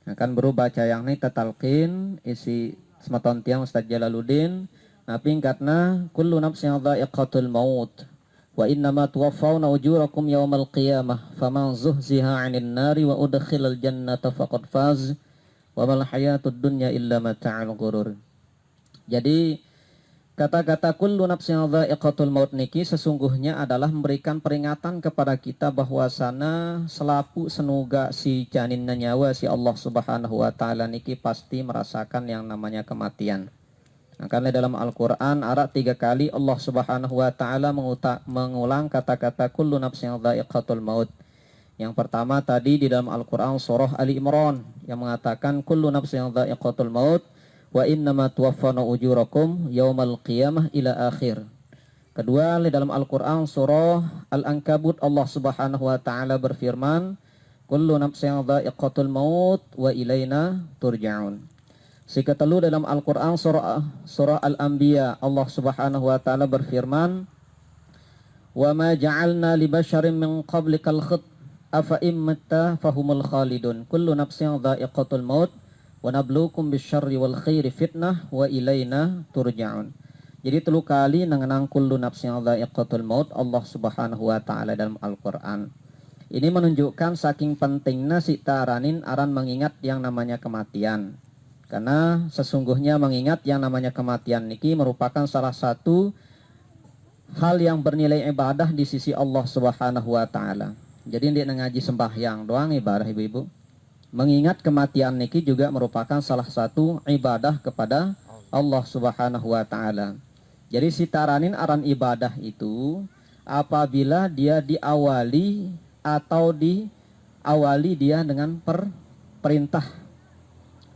Akan berubah yang ini tatalqin isi sematon tiang Ustaz Jalaluddin. Pingkatna kullu nafsin dha'iqatul maut wa innama tuwaffawna ujurakum yawmal qiyamah faman zuhziha 'anil nari wa udkhilal jannata faqad faz wa mal hayatud dunya illa mata'ul ghurur. Jadi kata-kata kullu nafsin dha'iqatul maut niki sesungguhnya adalah memberikan peringatan kepada kita bahwasana selapu senuga si janinna nyawa si Allah Subhanahu wa taala niki pasti merasakan yang namanya kematian. Nah, karena dalam Al-Qur'an ada 3 kali Allah Subhanahu wa taala mengulang kata-kata kullu nafsin dha'iqatul maut. Yang pertama tadi di dalam Al-Qur'an surah Ali Imran yang mengatakan kullu nafsin dha'iqatul maut wa innama tuwaffawna ujurakum yaumal qiyamah ila akhir. Kedua, di dalam Al-Qur'an surah Al-Ankabut Allah Subhanahu wa taala berfirman, kullu nafsin dha'iqatul maut wa ilaina turja'un. Si ketelu dalam Al-Qur'an surah Al-Anbiya Allah Subhanahu wa taala berfirman, wa ma ja'alna li basyarin min qablikal khut afa immatta fahumul khalidun kullu nafsin dha'iqatul maut wa nabluukum bisyarri wal khairi fitnah wa ilaina turja'un. Jadi 3 kali nangenang kullu nafsin dha'iqatul maut Allah Subhanahu wa taala dalam Al-Qur'an. Ini menunjukkan saking pentingnya si taranin aran mengingat yang namanya kematian. Karena sesungguhnya mengingat yang namanya kematian niki merupakan salah satu hal yang bernilai ibadah di sisi Allah Subhanahu wa taala. Jadi dia ngaji sembahyang doang ibadah ibu-ibu. Mengingat kematian niki juga merupakan salah satu ibadah kepada Allah Subhanahu wa taala. Jadi si taranin aran ibadah itu apabila dia diawali atau diawali dia dengan perintah.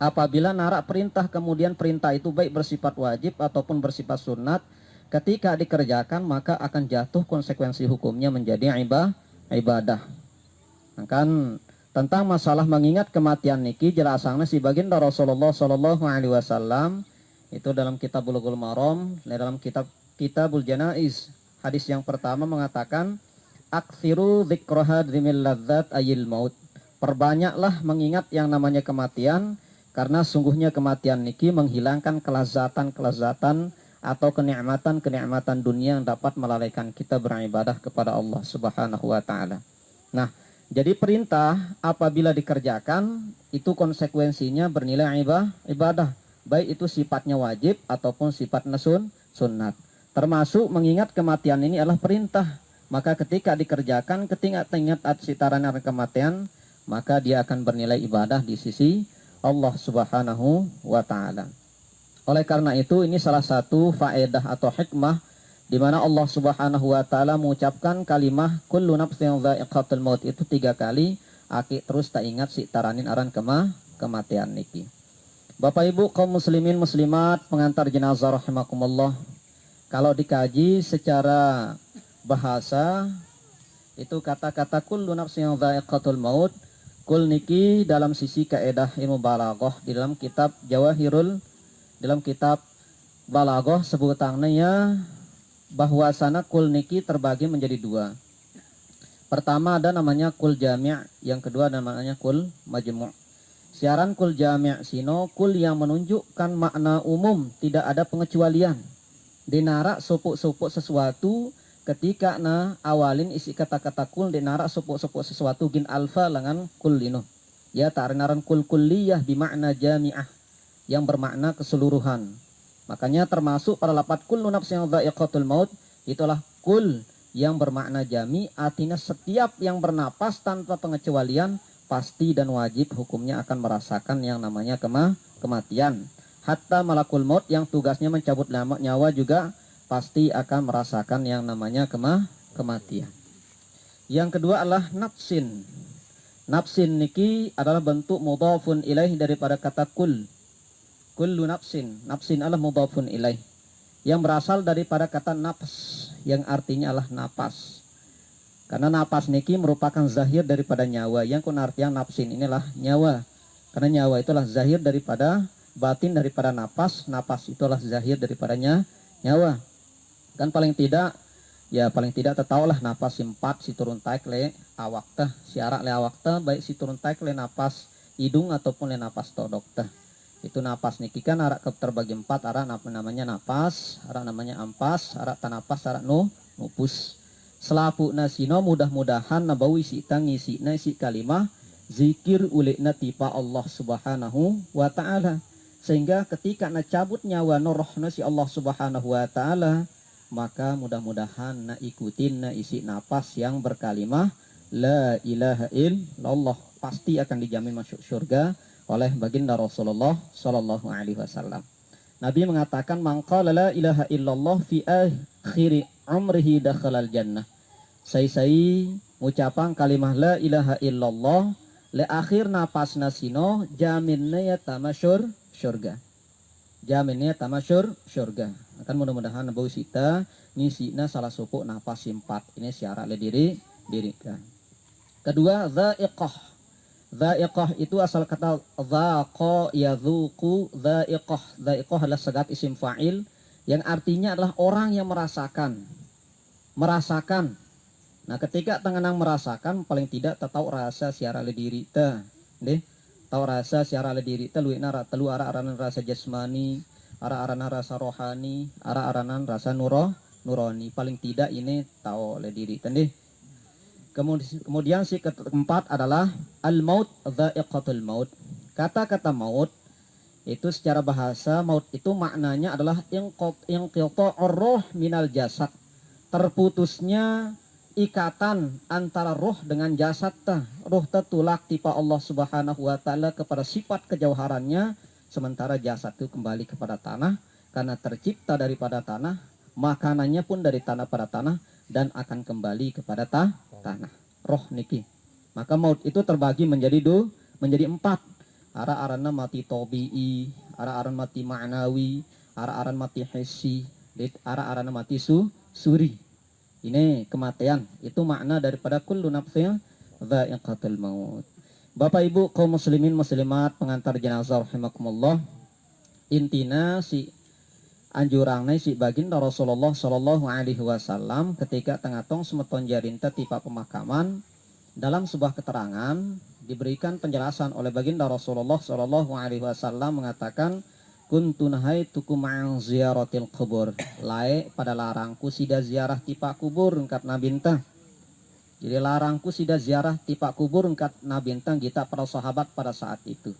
Apabila narak perintah kemudian perintah itu baik bersifat wajib ataupun bersifat sunat, ketika dikerjakan maka akan jatuh konsekuensi hukumnya menjadi ibadah. Kan tentang masalah mengingat kematian niki jelasana si baginda Rasulullah sallallahu alaihi wasallam itu dalam kitab Bulughul Maram, dalam kitabul Janaiz. Hadis yang pertama mengatakan aktsiru dzikraha dzimil ladzat ayil maut. Perbanyaklah mengingat yang namanya kematian karena sungguhnya kematian niki menghilangkan kelezatan-kelezatan atau kenikmatan-kenikmatan dunia yang dapat melalaikan kita beribadah kepada Allah Subhanahu wa taala. Nah, jadi perintah apabila dikerjakan itu konsekuensinya bernilai ibadah. Baik itu sifatnya wajib ataupun sifatnya sunnat. Termasuk mengingat kematian ini adalah perintah. Maka ketika dikerjakan, ketika ingat sitaran kematian, maka dia akan bernilai ibadah di sisi Allah Subhanahu wa taala. Oleh karena itu ini salah satu faedah atau hikmah di mana Allah Subhanahu wa taala mengucapkan kalimah kullu nafsin dha'iqatul maut itu 3 kali, aki terus tak ingat si taranin aran kematian niki. Bapak Ibu kaum muslimin muslimat pengantar jenazah rahimakumullah. Kalau dikaji secara bahasa itu kata-kata kullu nafsin dha'iqatul maut, kul niki dalam sisi kaedah ilmu balaghah di dalam kitab dalam kitab balaghah sebutannya bahwasana kul niki terbagi menjadi 2. Pertama ada namanya kul jami', yang kedua namanya kul majmu'. Siaran kul jami' sino kul yang menunjukkan makna umum, tidak ada pengecualian. Dinarak supuk-supuk sesuatu ketika awalin isi kata-kata kul dinarak supuk-supuk sesuatu gin alfa lengan kul lino. Ya ta'rinaran kul kulliyah bimakna jami'ah yang bermakna keseluruhan. Makanya termasuk pada lafaz kullu nafsin dha'iqatul maut itulah kul yang bermakna jami, artinya setiap yang bernapas tanpa pengecualian pasti dan wajib hukumnya akan merasakan yang namanya kematian. Hatta malakul maut yang tugasnya mencabut nyawa juga pasti akan merasakan yang namanya kematian. Yang kedua adalah nafsin. Nafsin niki adalah bentuk mudhafun ilaih daripada kata kul. Kullu nafsin, nafsin adalah mudhafun ilaih yang berasal daripada kata nafs yang artinya adalah napas. Karena napas niki merupakan zahir daripada nyawa, yang artinya nafsin inilah nyawa. Karena nyawa itulah zahir daripada batin daripada napas, napas itulah zahir daripadanya nyawa. Kan paling tidak tetahulah napas si 4 si turun taik le awak teh, siarak le awak teh baik si turun taik le napas hidung ataupun le napas todok tah. Itu napas niki kan arak terbagi 4, arak namanya napas, arak namanya ampas, arak tanapas, arak nupus. Selapu nasino mudah-mudahan nabawi si ngisi na si kalimah zikir ulekna tipa Allah Subhanahu wa taala. Sehingga ketika na cabut nyawa norohna si Allah Subhanahu wa taala, maka mudah-mudahan na ikutin na isi napas yang berkalimah la ilaha illallah, pasti akan dijamin masuk surga oleh baginda Rasulullah sallallahu alaihi wasallam. Nabi mengatakan man qala la ilaha illallah fi akhir umrihi dakhalal jannah. Sai ucapan kalimah la ilaha illallah le akhir napas nasino jaminnya ya tamasyur surga. Jaminnya tamasyur surga. Akan mudah-mudahan nabawi sita ngisina salah suku napas 4. Ini syarat le dirikan. Kedua, dha'iqah. Dha'iqah itu asal kata dhaqa yadhuqu dha'iqah. Dha'iqah adalah segat isim fa'il yang artinya adalah orang yang merasakan. Merasakan. Nah, ketika tengenang merasakan paling tidak tahu rasa siara le diri ta. Nggih. Tahu rasa siara le diri ta luwih nara telu ara-aranan rasa jasmani, ara-aranan rasa rohani, ara-aranan rasa nurani. Paling tidak ini tahu le diri ta nggih. Kemudian si keempat adalah al-maut, dha'iqatul maut. Kata-kata maut itu secara bahasa maut itu maknanya adalah inqita'ur ruh minal jasad. Terputusnya ikatan antara roh dengan jasad tah. Roh tertulak tipa Allah Subhanahu wa taala kepada sifat kejauharannya, sementara jasad itu kembali kepada tanah karena tercipta daripada tanah, makanannya pun dari tanah pada tanah dan akan kembali kepada tanah. Roh niki. Maka maut itu terbagi menjadi 4. Ara-arana mati tobi'i, ara-aran mati ma'nawi, ara-aran mati hissi, ara-arana mati suri. Ini kematian. Itu makna daripada kullu nafsin dha'iqatul maut. Bapak Ibu kaum muslimin muslimat pengantar jenazah rahimakumullah. Intina si anjurannya si baginda Rasulullah sallallahu alaihi wasallam ketika tengatong semeton jarinta tipa pemakaman, dalam sebuah keterangan diberikan penjelasan oleh baginda Rasulullah sallallahu alaihi wasallam mengatakan kuntu nahaitukum an ziyaratil kubur, lae pada larangku sida ziarah tipa kubur engkat nabintang. Jadi larangku sida ziarah tipa kubur engkat nabintang kita para sahabat pada saat itu.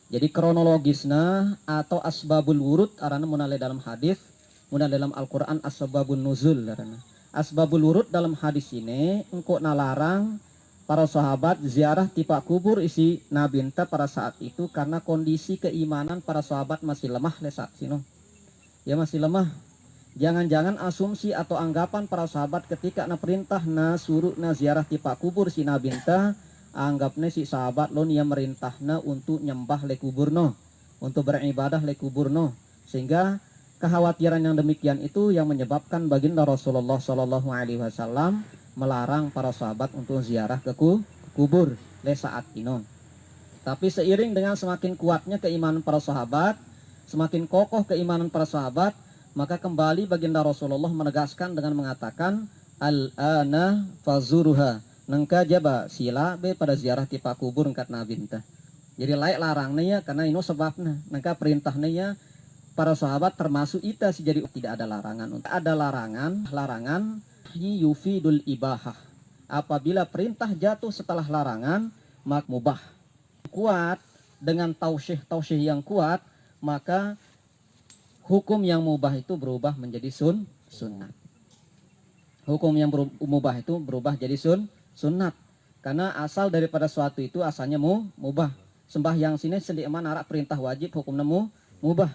Jadi kronologisnya atau asbabul wurud arana munale dalam hadis, munale dalam Al-Qur'an asbabun nuzul arana. Asbabul wurud dalam hadis ini engko nalarang para sahabat ziarah tipa kubur isi nabinta pada saat itu karena kondisi keimanan para sahabat masih lemah le saat sino. Ya masih lemah. Jangan-jangan asumsi atau anggapan para sahabat ketika na perintah na suruh na ziarah tipa kubur si nabinta, anggapnya si sahabat lo nia merintahna untuk nyembah le kuburno, untuk beribadah le kuburno, sehingga kekhawatiran yang demikian itu yang menyebabkan baginda Rasulullah Shallallahu Alaihi Wasallam melarang para sahabat untuk ziarah ke kubur le saat inon. Tapi seiring dengan semakin kuatnya keimanan para sahabat, semakin kokoh keimanan para sahabat, maka kembali baginda Rasulullah menegaskan dengan mengatakan al-ana fazuruha. Nengka jaba sila be pada ziarah tipa kubur engkat nabinta. Jadi layak larangnya ya karena ini sebabnya. Nengka perintahnya ya para sahabat termasuk ita sih jadi tidak ada larangan. Ada larangan yufidul ibahah. Apabila perintah jatuh setelah larangan maka mubah. Kuat dengan tausyih yang kuat maka hukum yang mubah itu berubah menjadi sunnah. Hukum yang mubah itu berubah jadi sunnat, karena asal daripada suatu itu asalnya mubah. Sembahyang sini sendiri arak perintah wajib hukumnya mubah.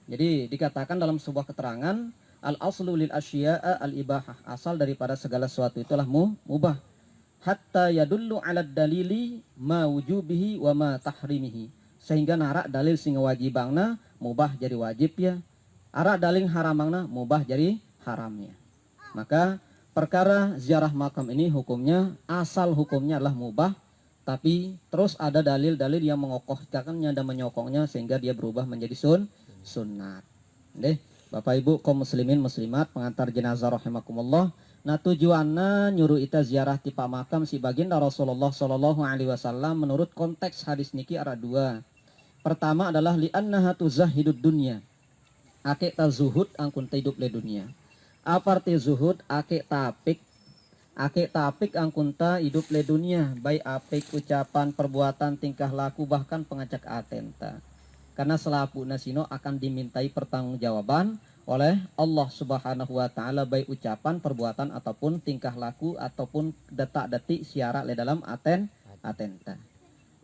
Jadi dikatakan dalam sebuah keterangan al aslu lil asya'a al ibahah, asal daripada segala sesuatu itulah mubah. Hatta yadullu ala dalili ma wujubihi wa ma tahrimihi, sehingga narak dalil sing wajibangna mubah jadi wajib ya, arak dalil haramangna mubah jadi haramnya. Maka perkara ziarah makam ini hukumnya, asal hukumnya adalah mubah, tapi terus ada dalil-dalil yang mengokohkannya dan menyokongnya sehingga dia berubah menjadi sunnat. Bapak Ibu kaum muslimin muslimat pengantar jenazah rahimakumullah, Nah tujuannya nyuruh ita ziarah ti makam si baginda Rasulullah Shallallahu Alaihi Wasallam menurut konteks hadis niki ada dua. Pertama adalah li'annaha tuzahidud dunya. Ake ta zuhud angkun ta hidup le dunia. Apa arti zuhud? Ake tapik angkun ta hidup le dunia. Baik apik ucapan, perbuatan, tingkah laku, bahkan pengacak atenta. Karena selaku nasino akan dimintai pertanggungjawaban oleh Allah Subhanahu wa taala baik ucapan, perbuatan ataupun tingkah laku ataupun detak-detik siara le dalam atenta.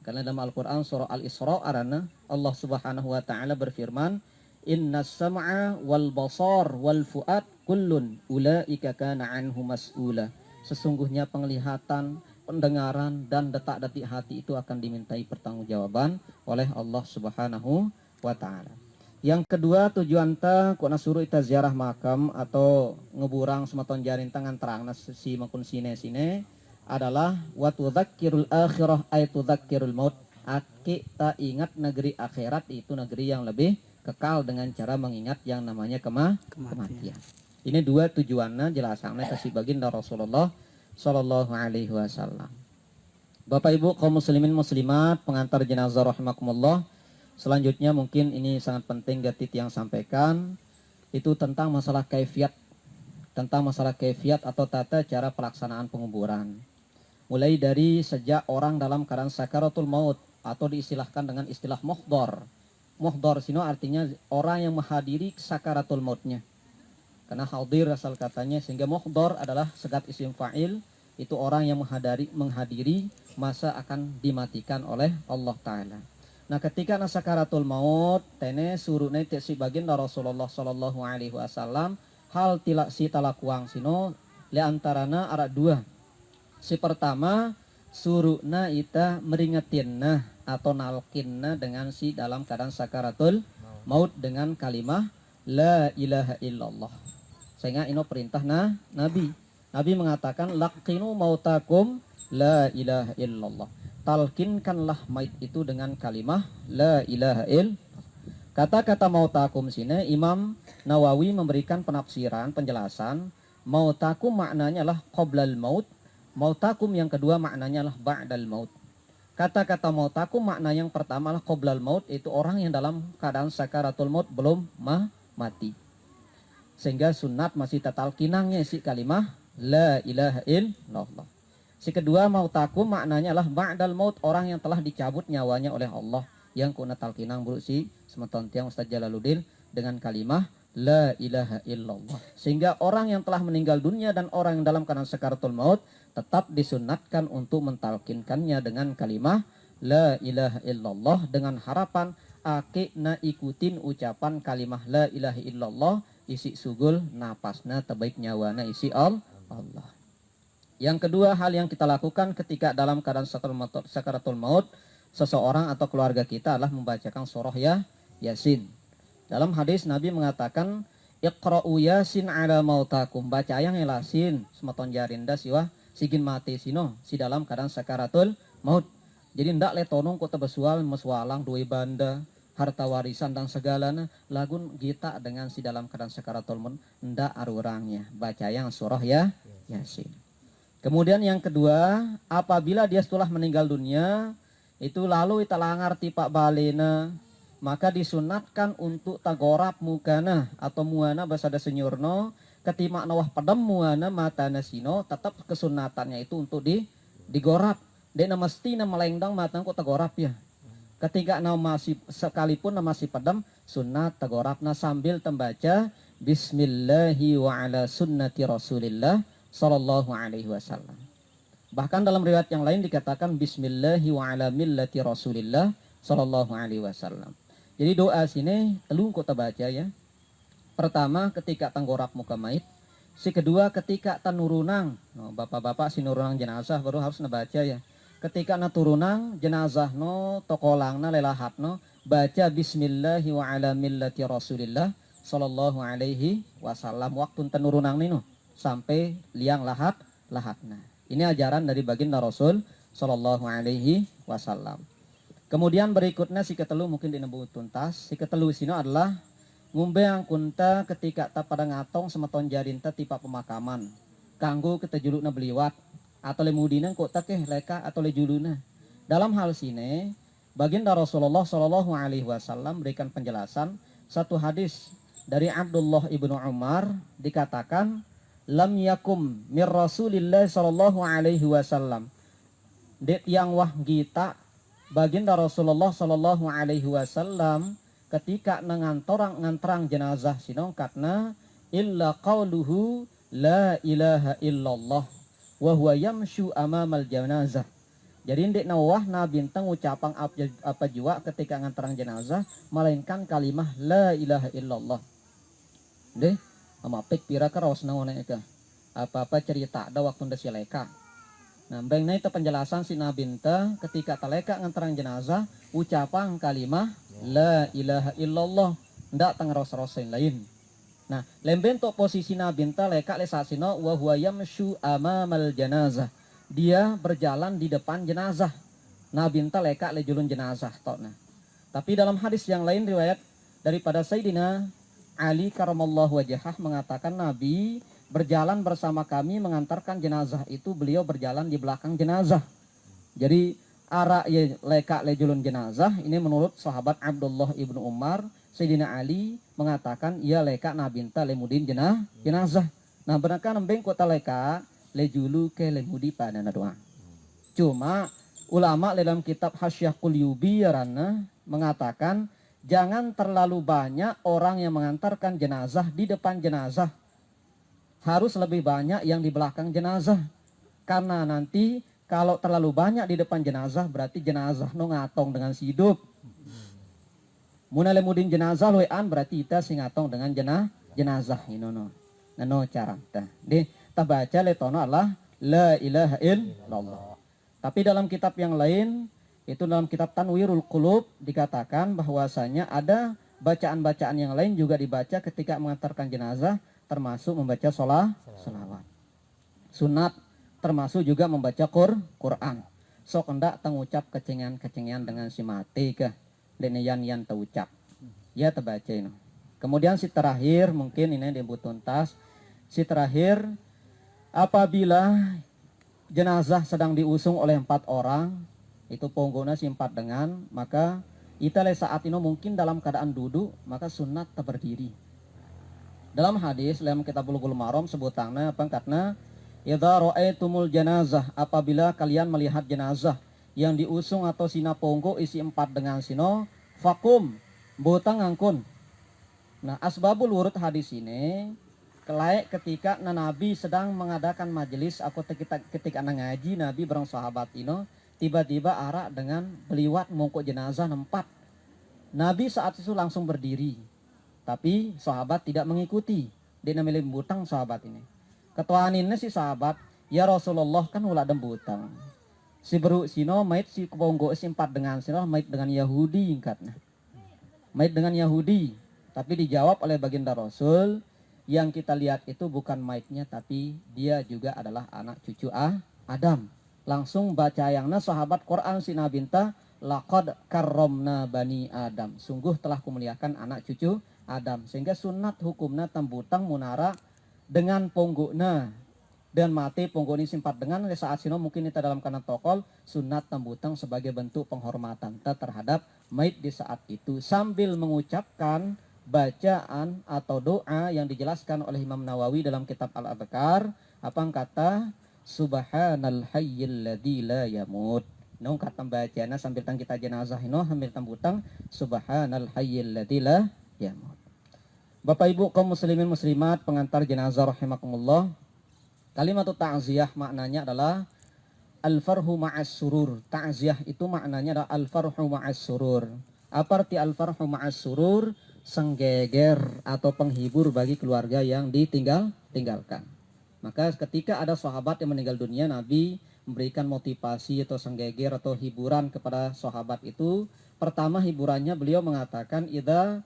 Karena dalam Al-Qur'an surah Al-Isra arana Allah Subhanahu wa taala berfirman, "Innas sam'a wal basar wal fuad kullun ulaika kana anhu mas'ula." Sesungguhnya penglihatan, pendengaran dan detak-detik hati itu akan dimintai pertanggungjawaban oleh Allah Subhanahu wa taala. Yang kedua tujuan ta kona suruh ita ziarah makam atau ngeburang sematon jarin tangan terang si makun sine adalah wa tudzakirul akhirah ay tudzakirul maut. Aki ta ingat negeri akhirat itu negeri yang lebih kekal dengan cara mengingat yang namanya kematian. Ini dua tujuannya jelasannya kasih baginda Rasulullah Shallallahu Alaihi Wasallam. Bapak Ibu kaum muslimin muslimat pengantar jenazah rahimakumullah. Selanjutnya mungkin ini sangat penting Gatit yang sampaikan itu tentang masalah kaifiat atau tata cara pelaksanaan penguburan. Mulai dari sejak orang dalam keadaan sakaratul maut atau diistilahkan dengan istilah muhdhar. Muhdhar sino artinya orang yang menghadiri sakaratul mautnya. Karena hadir asal katanya sehingga muhdhar adalah segat isim fa'il itu orang yang menghadiri masa akan dimatikan oleh Allah Ta'ala. Nah ketika sakaratul maut tene surune si baginda Rasulullah Sallallahu Alaihi Wasallam hal tilak si talakuang sino le antarana ada dua. Si pertama suruna ita meringetinna atau nalkinna dengan si dalam keadaan sakaratul maut dengan kalimah la ilaha illallah. Sehingga ini perintah Nabi mengatakan laqinu mautakum la ilaha illallah. Talkinkanlah mayit itu dengan kalimah la ilaha illallah. Kata-kata mautakum sini Imam Nawawi memberikan penjelasan mautakum maknanya lah qoblal maut, mautakum yang kedua maknanya lah ba'dal maut. Kata-kata mautakum makna yang pertama lah qoblal maut itu orang yang dalam keadaan sakaratul maut belum mati. Sehingga sunat masih tatalkinangnya si kalimah la ilaha illallah. Si kedua mautakum maknanya adalah ba'dal maut orang yang telah dicabut nyawanya oleh Allah yang kuna talkinang bro si semeton tiang Ustaz Jalaluddin dengan kalimah la ilaha illallah. Sehingga orang yang telah meninggal dunia dan orang yang dalam keadaan sakaratul maut tetap disunatkan untuk mentalkinkannya dengan kalimah la ilaha illallah dengan harapan akikna ikutin ucapan kalimah la ilaha illallah isi sugul napasna terbaik nyawana isi Allah. Yang kedua hal yang kita lakukan ketika dalam keadaan sakaratul maut seseorang atau keluarga kita adalah membacakan surah Yasin. Dalam hadis Nabi mengatakan iqra'u yasin ala mautakum, baca yang Yasin sematon jarinda siwah sigin mati sino si dalam keadaan sakaratul maut. Jadi ndak letonong kota besual meswalang dua banda harta warisan dan segalanya lagun kita dengan si dalam keadaan sakaratul maut ndak arurangnya baca yang surah Yasin. Kemudian yang kedua, apabila dia setelah meninggal dunia, itu lalu ita langar tipak balena, maka disunatkan untuk tagorap mukana atau muana basada senyurno, ketimak nawah pedem muana mata nasino, tetap kesunatannya itu untuk digorap. Dena mesti na melengdang mata kok tagorap ya. Ketika nama masih sekalipun nama masih pedem, sunat tagorapna sambil tembaca Bismillahi wa ala sunnati Rasulillah Sallallahu Alaihi Wasallam. Bahkan dalam riwayat yang lain dikatakan Bismillahi wa ala millati Rasulillah Sallallahu Alaihi Wasallam. Jadi doa sini telung kota baca ya. Pertama ketika tanggorap muka mayit. Si kedua ketika tanurunang. Bapak-bapak si nurunang jenazah baru harus nabaca ya. Ketika naturunang jenazah no tokolang na lelahat no baca Bismillahi wa ala millati Rasulillah Sallallahu Alaihi Wasallam waktu tanurunang nino sampai liang lahatna. Ini ajaran dari baginda Rasul Sallallahu Alaihi Wasallam. Kemudian berikutnya si ketelu mungkin dinebu tuntas. Si ketelu sini adalah ngumbe yang kunta ketika tak pada ngatong semeton jarinta tipe pemakaman. kanggo kita julukna beliwat atau lemudina kok takeh leka atau lejuluna. Dalam hal sini baginda Rasulullah Shallallahu Alaihi Wasallam berikan penjelasan satu hadis dari Abdullah ibnu Umar dikatakan lam yakum mir Rasulillah Shallallahu Alaihi Wasallam det yang wah gita baginda Rasulullah Shallallahu Alaihi Wasallam ketika nganterang jenazah sinongkatna illa qauluhu la ilaha illallah wa huwa yamshu amamal janazah. Jadi ndek nawah nabi bintang ucapan apa jua ketika nganterang jenazah melainkan kalimah la ilaha illallah. Deh, amapik pira ka raos naon ka. Apa-apa cerita ada waktu nda sileka. Nah, bengna itu penjelasan si nabi bintang ketika taleka nganterang jenazah ucapan kalimah la ilaha illallah ndak tang raos-raos lain. Nah, lemben to posisi nabi ta leka le sasino wa huwa yamshu amamal janazah. Dia berjalan di depan jenazah. Nabi ta leka le julun jenazah tokna. Tapi dalam hadis yang lain riwayat daripada Sayyidina Ali karamallahu wajhah mengatakan Nabi berjalan bersama kami mengantarkan jenazah itu beliau berjalan di belakang jenazah. Jadi ara ye leka le julun jenazah ini menurut sahabat Abdullah ibnu Umar Sayyidina Ali mengatakan ia leka nabinta lemudin jenazah. Nah benarkah nembeng kota leka lejulu ke lemudi pada doa. Cuma ulama dalam kitab Hasyiah Qulyubi yarana mengatakan jangan terlalu banyak orang yang mengantarkan jenazah di depan jenazah. Harus lebih banyak yang di belakang jenazah. Karena nanti kalau terlalu banyak di depan jenazah berarti jenazah no ngatong dengan si hidup. Muna lemudin jenazah loean berarti kita singatong dengan jenazah inono. Nano cara tah. Di ta baca letono Allah la ilaha illallah. Tapi dalam kitab yang lain itu dalam kitab Tanwirul Qulub dikatakan bahwasanya ada bacaan-bacaan yang lain juga dibaca ketika mengantarkan jenazah termasuk membaca sholawat. Sunat termasuk juga membaca Quran. Sok hendak tengucap kecengan-kecengan dengan si mati ke yang terucap ya terbaca ini. Kemudian si terakhir mungkin ini disebut tuntas. Si terakhir apabila jenazah sedang diusung oleh 4 orang itu ponggona si 4 dengan maka kita saat ini mungkin dalam keadaan duduk maka sunat berdiri. Dalam hadis dalam kitab Bulughul Maram sebutannya pangkatna idza ra'aitumul janazah apabila kalian melihat jenazah yang diusung atau sina ponggo isi 4 dengan sino fakum botang ngangkun. Nah asbabul wurud hadis ini kelai ketika Nabi sedang mengadakan majelis aku ketika ngaji Nabi bareng sahabat ino tiba-tiba arak dengan beliwat mongko jenazah 4. Nabi saat itu langsung berdiri tapi sahabat tidak mengikuti. Dia namanya butang sahabat ini. Ketuaninnya si sahabat ya Rasulullah kan ulah dembutang. Si beru sino mait si kebonggo si 4 dengan sino mait dengan Yahudi ingkatna. Mait dengan Yahudi. Tapi dijawab oleh baginda Rasul yang kita lihat itu bukan maitnya tapi dia juga adalah anak cucu Adam. Langsung baca yangna sahabat Quran si nabinta laqad karramna bani Adam. Sungguh telah kumuliakan anak cucu Adam. Sehingga sunat hukumna tambutang munara dengan ponggona dan mati ponggoni simpat dengan saat sino mungkin kita dalam kanan tokol sunat tambutang sebagai bentuk penghormatan kita terhadap mait di saat itu sambil mengucapkan bacaan atau doa yang dijelaskan oleh Imam Nawawi dalam kitab Al-Adhkar apa kata subhanal hayyil ladzi la yamut nong kata bacana sambil tang kita jenazah ino sambil tambutang subhanal hayyil ladzi la yamut. Bapak Ibu kaum muslimin muslimat pengantar jenazah rahimakumullah. Kalimat ta'ziyah maknanya adalah al-farhu ma'as surur. Ta'ziyah itu maknanya adalah al-farhu ma'as surur. Apa arti al-farhu ma'as surur? Senggeger atau penghibur bagi keluarga yang ditinggalkan. Maka ketika ada sahabat yang meninggal dunia, Nabi memberikan motivasi atau senggeger atau hiburan kepada sahabat itu. Pertama hiburannya beliau mengatakan idza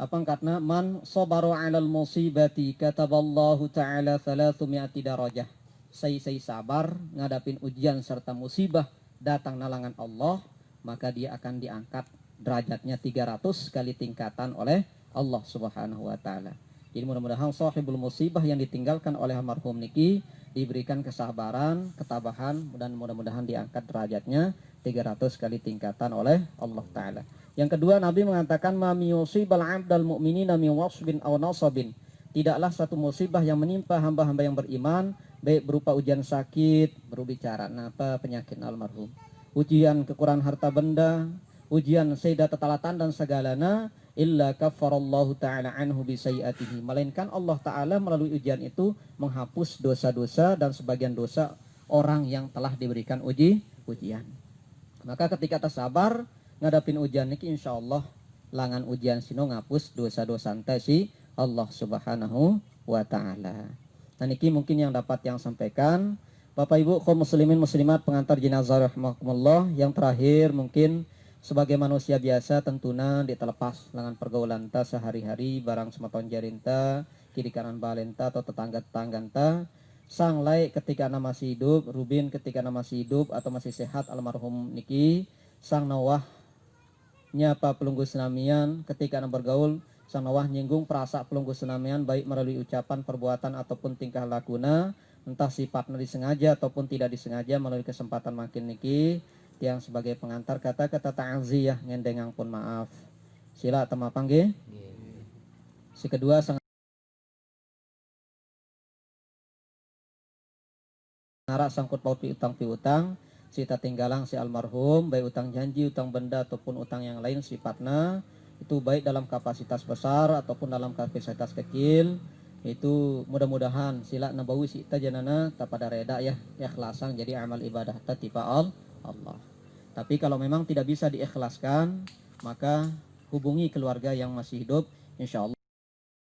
apa katna man sabaru 'alal musibati kataballahu ta'ala 300 darajah. Saya sabar ngadapin ujian serta musibah datang nalangan Allah, maka dia akan diangkat derajatnya 300 kali tingkatan oleh Allah Subhanahu wa taala. Jadi mudah-mudahan sahibul musibah yang ditinggalkan oleh almarhum niki diberikan kesabaran, ketabahan, dan mudah-mudahan diangkat derajatnya 300 kali tingkatan oleh Allah Ta'ala. Yang kedua, Nabi mengatakan ma yusibal 'abdal mu'minina min wasbin aw nasabin. Tidaklah satu musibah yang menimpa hamba-hamba yang beriman, baik berupa ujian sakit, berbicara apa penyakit almarhum, ujian kekurangan harta benda, ujian sayyidat tetalatan dan segalana, illa kafarallahu ta'ala anhu bisayiatihi, melainkan Allah Ta'ala melalui ujian itu menghapus dosa-dosa dan sebagian dosa orang yang telah diberikan ujian. Maka ketika tersabar ngadapin ujian niki insyaallah langan ujian sino ngapus dosa-dosa ente si Allah Subhanahu wa Ta'ala. Nah niki mungkin yang dapat yang sampaikan Bapak Ibu kaum muslimin muslimat pengantar jenazah rahimakumullah. Yang terakhir mungkin sebagai manusia biasa tentunya ditelepas dengan pergaulan ta sehari-hari barang sematon jarinta kiri kanan balenta atau tetangga-tetangganta sang lai ketika ana masih hidup, Rubin ketika ana masih hidup atau masih sehat almarhum niki sang nawah nyapa pelunggu senamian ketika ana bergaul sang nawah nyinggung perasa pelunggu senamian baik melalui ucapan, perbuatan ataupun tingkah lakuna, entah sifatnya disengaja ataupun tidak disengaja. Melalui kesempatan makin niki yang sebagai pengantar kata-kata ta'ziyah ngendengang pun maaf. Sila tema panggil. Si kedua sang ngarak sangkut paut piutang si tinggalang si almarhum baik utang janji, utang benda ataupun utang yang lain sifatnya itu baik dalam kapasitas besar ataupun dalam kapasitas kecil, itu mudah-mudahan sila nabawi si janana tapada reda ya ikhlasan jadi amal ibadah tipa Allah. Tapi kalau memang tidak bisa diikhlaskan maka hubungi keluarga yang masih hidup insyaallah